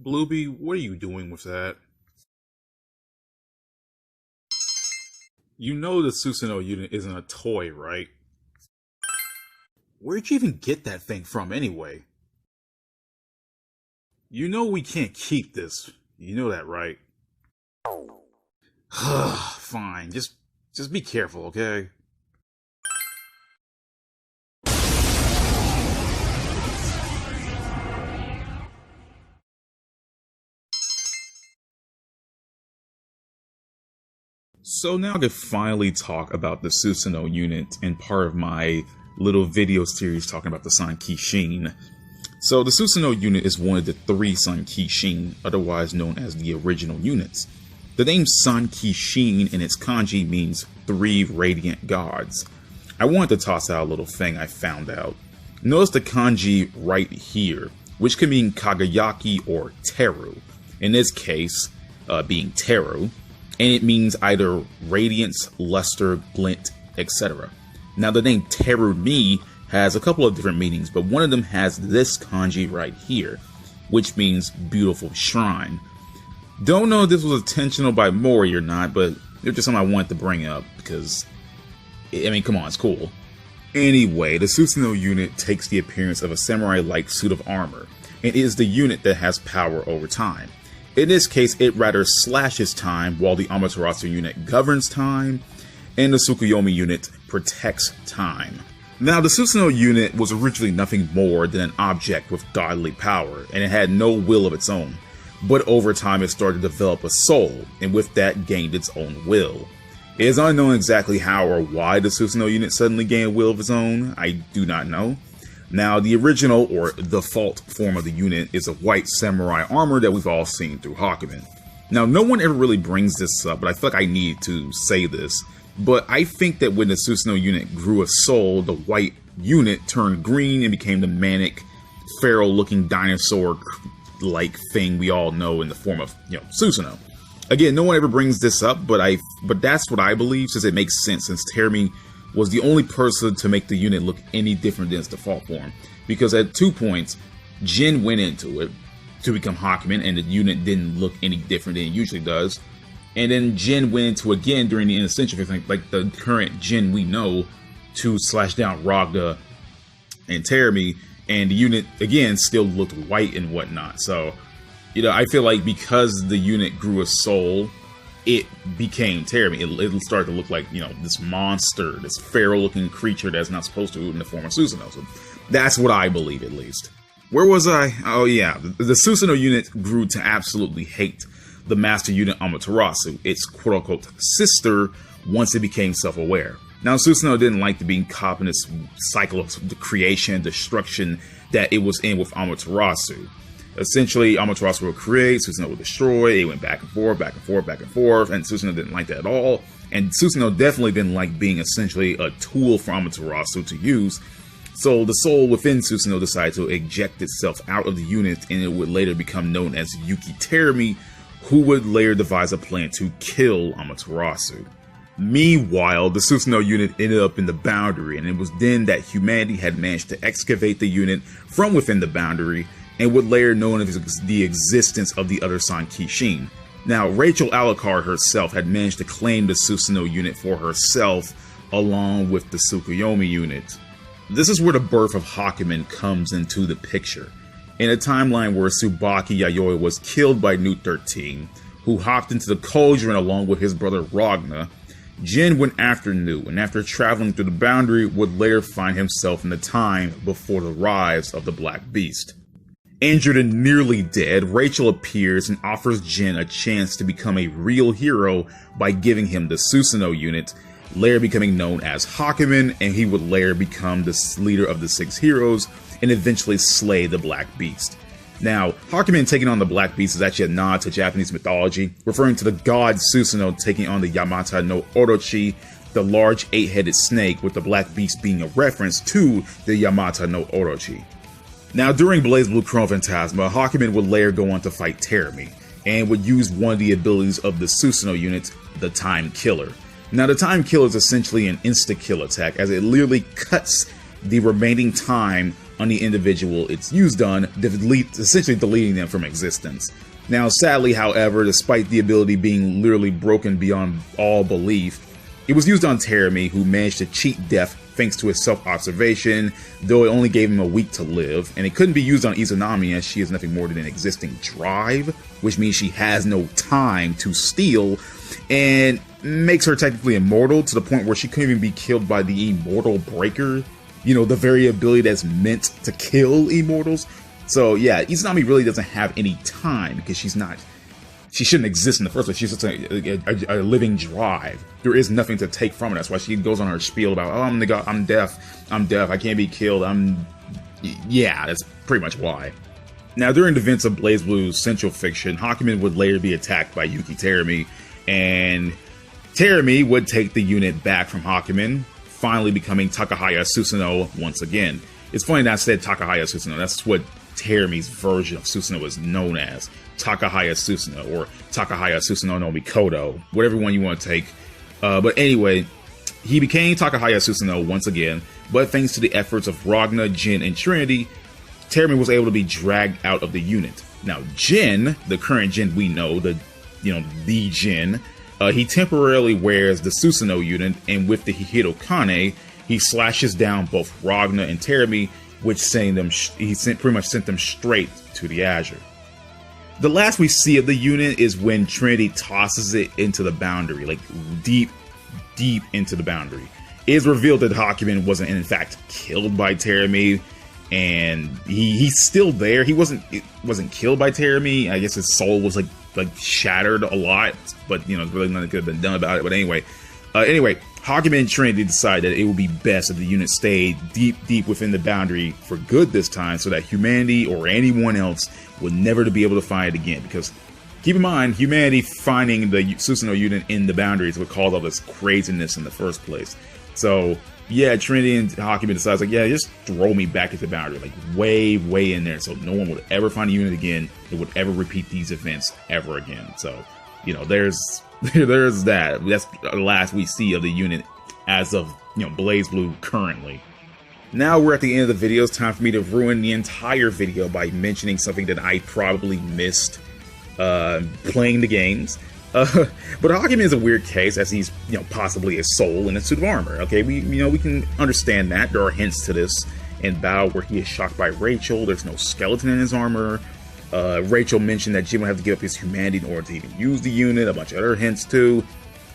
Blueby, what are you doing with that? You know the Susanoo unit isn't a toy, right? Where'd you even get that thing from anyway? You know we can't keep this. You know that, right? Fine, just be careful, okay? So now I can finally talk about the Susanoo unit and part of my little video series talking about the SANKISHIN. So the Susanoo unit is one of the 3 SANKISHIN, otherwise known as the original units. The name SANKISHIN in its kanji means 3 radiant gods. I wanted to toss out a little thing I found out. Notice the kanji right here, which can mean Kagayaki or Teru. In this case, being Teru. And it means either radiance, luster, glint, etc. Now the name Teru-ni has a couple of different meanings, but one of them has this kanji right here, which means beautiful shrine. Don't know if this was intentional by Mori or not, but it's just something I wanted to bring up because, I mean, come on, it's cool. Anyway, the Susanoo unit takes the appearance of a samurai-like suit of armor, and is the unit that has power over time. In this case, it rather slashes time, while the Amaterasu unit governs time, and the Tsukuyomi unit protects time. Now, the Susanoo unit was originally nothing more than an object with godly power, and it had no will of its own. But over time, it started to develop a soul, and with that gained its own will. It is unknown exactly how or why the Susanoo unit suddenly gained a will of its own. I do not know. Now, the original, or default form of the unit is a white samurai armor that we've all seen through Hakumen. Now, no one ever really brings this up, but I feel like I need to say this. But I think that when the Susanoo unit grew a soul, the white unit turned green and became the manic, feral-looking dinosaur-like thing we all know in the form of, Susanoo. Again, no one ever brings this up, but that's what I believe, since it makes sense, since Terumi was the only person to make the unit look any different than its default form. Because at 2 points, Jin went into it to become Hakumen, and the unit didn't look any different than it usually does. And then Jin went into again during the Ascension phase, like the current Jin we know, to slash down Ragda and Terumi, and the unit again still looked white and whatnot. So, I feel like because the unit grew a soul, it became Terumi. It started to look like, this monster, this feral-looking creature that's not supposed to in the form of Susanoo. So that's what I believe, at least. Where was I? Oh yeah, the Susanoo unit grew to absolutely hate the master unit Amaterasu, its quote-unquote sister, once it became self-aware. Now, Susanoo didn't like to be caught in this cycle of creation and destruction that it was in with Amaterasu. Essentially, Amaterasu would create, Susanoo would destroy, it went back and forth, back and forth, back and forth, and Susanoo didn't like that at all. And Susanoo definitely didn't like being essentially a tool for Amaterasu to use. So the soul within Susanoo decided to eject itself out of the unit, and it would later become known as Yuki Terumi, who would later devise a plan to kill Amaterasu. Meanwhile, the Susanoo unit ended up in the boundary, and it was then that humanity had managed to excavate the unit from within the boundary, and would later know of the existence of the other SANKISHIN. Now, Rachel Alucard herself had managed to claim the Susanoo unit for herself, along with the Tsukuyomi unit. This is where the birth of Hakumen comes into the picture. In a timeline where Tsubaki Yayoi was killed by Newt 13, who hopped into the cauldron along with his brother Ragna, Jin went after Newt, and after traveling through the boundary, would later find himself in the time before the rise of the Black Beast. Injured and nearly dead, Rachel appears and offers Jin a chance to become a real hero by giving him the Susanoo unit, later becoming known as Hakumen, and he would later become the leader of the 6 heroes and eventually slay the Black Beast. Now, Hakumen taking on the Black Beast is actually a nod to Japanese mythology, referring to the god Susanoo taking on the Yamata no Orochi, the large 8-headed snake, with the Black Beast being a reference to the Yamata no Orochi. Now, during BlazBlue Chronophantasma, Hakumen would later go on to fight Terumi, and would use one of the abilities of the Susanoo unit, the Time Killer. Now, the Time Killer is essentially an insta-kill attack, as it literally cuts the remaining time on the individual it's used on, essentially deleting them from existence. Now, sadly, however, despite the ability being literally broken beyond all belief, it was used on Terumi, who managed to cheat death thanks to his self-observation, though it only gave him a week to live, and it couldn't be used on Izanami as she is nothing more than an existing drive, which means she has no time to steal, and makes her technically immortal to the point where she couldn't even be killed by the Immortal Breaker, you know, the very ability that's meant to kill immortals. So yeah, Izanami really doesn't have any time because she shouldn't exist in the first place. She's just a living drive. There is nothing to take from it. That's why she goes on her spiel about, oh, I'm deaf, I can't be killed, yeah, that's pretty much why. Now, during the events of BlazBlue's Central Fiction, Hakumen would later be attacked by Yuki Terumi, and Terumi would take the unit back from Hakumen, finally becoming Takahaya Susanoo once again. It's funny that I said Takahaya Susanoo. That's what Terumi's version of Susanoo is known as. Takahaya Susanoo, or Takahaya Susanoo no Mikoto, whatever one you want to take. But anyway, he became Takahaya Susanoo once again, but thanks to the efforts of Ragna, Jin, and Trinity, Terumi was able to be dragged out of the unit. Now, Jin, the current Jin we know, the Jin, he temporarily wears the Susanoo unit, and with the Hihiro Kane, he slashes down both Ragna and Terumi, which pretty much sent them straight to the Azure. The last we see of the unit is when Trinity tosses it into the boundary, like deep into the boundary. It is revealed that Hakumen wasn't in fact killed by Terumi, and he's still there. He wasn't killed by Terumi. I guess his soul was like shattered a lot, but really nothing could have been done about it. But anyway, Hakumen and Trinity decided that it would be best if the unit stayed deep within the boundary for good this time, so that humanity or anyone else would never to be able to find it again. Because keep in mind, humanity finding the Susanoo unit in the boundaries would cause all this craziness in the first place. So yeah, Trinity and Hakumen decides, like, yeah, just throw me back at the boundary, like way in there, so no one would ever find a unit again. It would ever repeat these events ever again. So there's that. That's the last we see of the unit as of BlazBlue currently. Now we're at the end of the video. It's time for me to ruin the entire video by mentioning something that I probably missed playing the games. But Hakumen is a weird case, as he's possibly a soul in a suit of armor. Okay, we can understand that. There are hints to this in Bao where he is shocked by Rachel. There's no skeleton in his armor. Rachel mentioned that Jin would have to give up his humanity in order to even use the unit. A bunch of other hints too.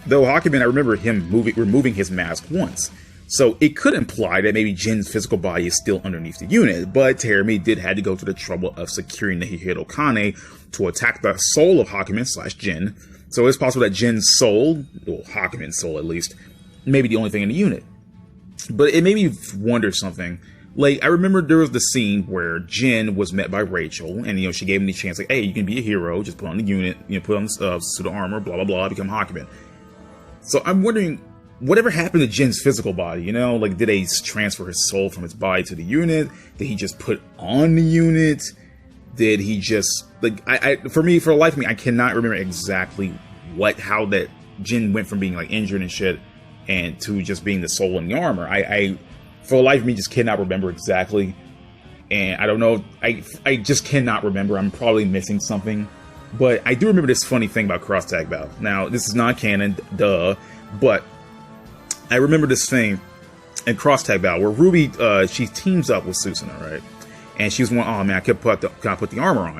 Though Hakumen, I remember him removing his mask once. So it could imply that maybe Jin's physical body is still underneath the unit, but Terumi did have to go to the trouble of securing the Hihiro Kane to attack the soul of Hakumen / Jin. So it's possible that Jin's soul, or Hakumen's soul at least, may be the only thing in the unit. But it made me wonder something. Like, I remember there was the scene where Jin was met by Rachel, and she gave him the chance, like, hey, you can be a hero, just put on the unit, put on the suit of armor, blah blah blah, become Hakumen. So I'm wondering, whatever happened to Jin's physical body? Like, did they transfer his soul from his body to the unit? Did he just put on the unit? Did he just, like, for the life of me, I cannot remember exactly how that Jin went from being, like, injured and shit, and to just being the soul in the armor. For the life of me, just cannot remember exactly. And I don't know, I just cannot remember. I'm probably missing something. But I do remember this funny thing about cross-tag Bao. Now, this is not canon, duh, but I remember this thing in cross-tag Bao where Ruby, she teams up with Susanoo, right? And she was going, oh man, can I put the armor on?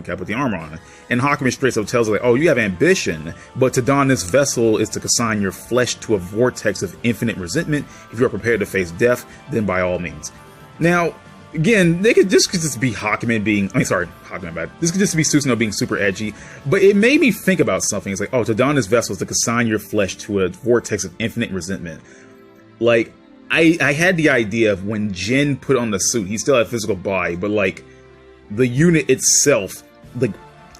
And Hakumen straight up tells her, like, oh, you have ambition, but to don this vessel is to consign your flesh to a vortex of infinite resentment. If you are prepared to face death, then by all means. Now, again, this could just be Hakumen being, this could just be Susanoo being super edgy, but it made me think about something. It's like, oh, to don this vessel is to consign your flesh to a vortex of infinite resentment. Like, I had the idea of when Jin put on the suit, he still had a physical body, but like the unit itself, like,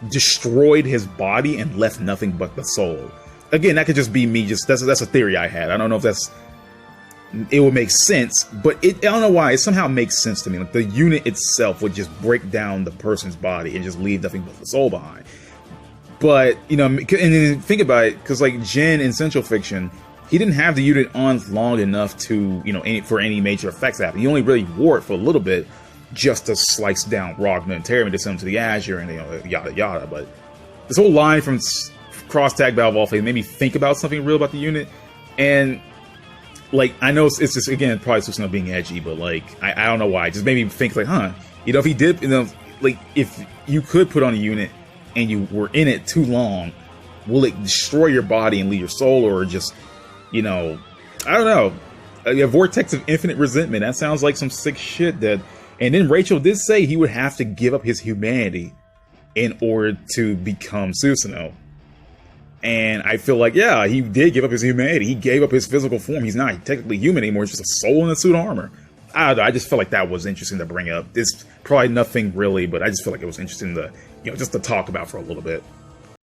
destroyed his body and left nothing but the soul. Again, that could just be me. That's a theory I had. I don't know if it would make sense, but I don't know why. It somehow makes sense to me. Like, the unit itself would just break down the person's body and just leave nothing but the soul behind. But and then think about it, because like Jin in Central Fiction, he didn't have the unit on long enough to, for any major effects to happen. He only really wore it for a little bit. just to slice down Rogna and Terran to send them to the Azure and, you know, yada yada. But this whole line from Cross Tag Battle Ball Phase made me think about something real about the unit. And, like, I know it's just, again, probably Susanoo being edgy, but, like, I don't know why. It just made me think, like, huh, you know, if he did, you know, like, if you could put on a unit and you were in it too long, will it destroy your body and leave your soul, or just, you know, I don't know. A vortex of infinite resentment. That sounds like some sick shit. That, and then Rachel did say he would have to give up his humanity in order to become Susanoo. And I feel like, yeah, he did give up his humanity. He gave up his physical form. He's not technically human anymore. He's just a soul in a suit of armor. I don't know. I just felt like that was interesting to bring up. It's probably nothing really, but I just feel like it was interesting to, you know, just to talk about for a little bit.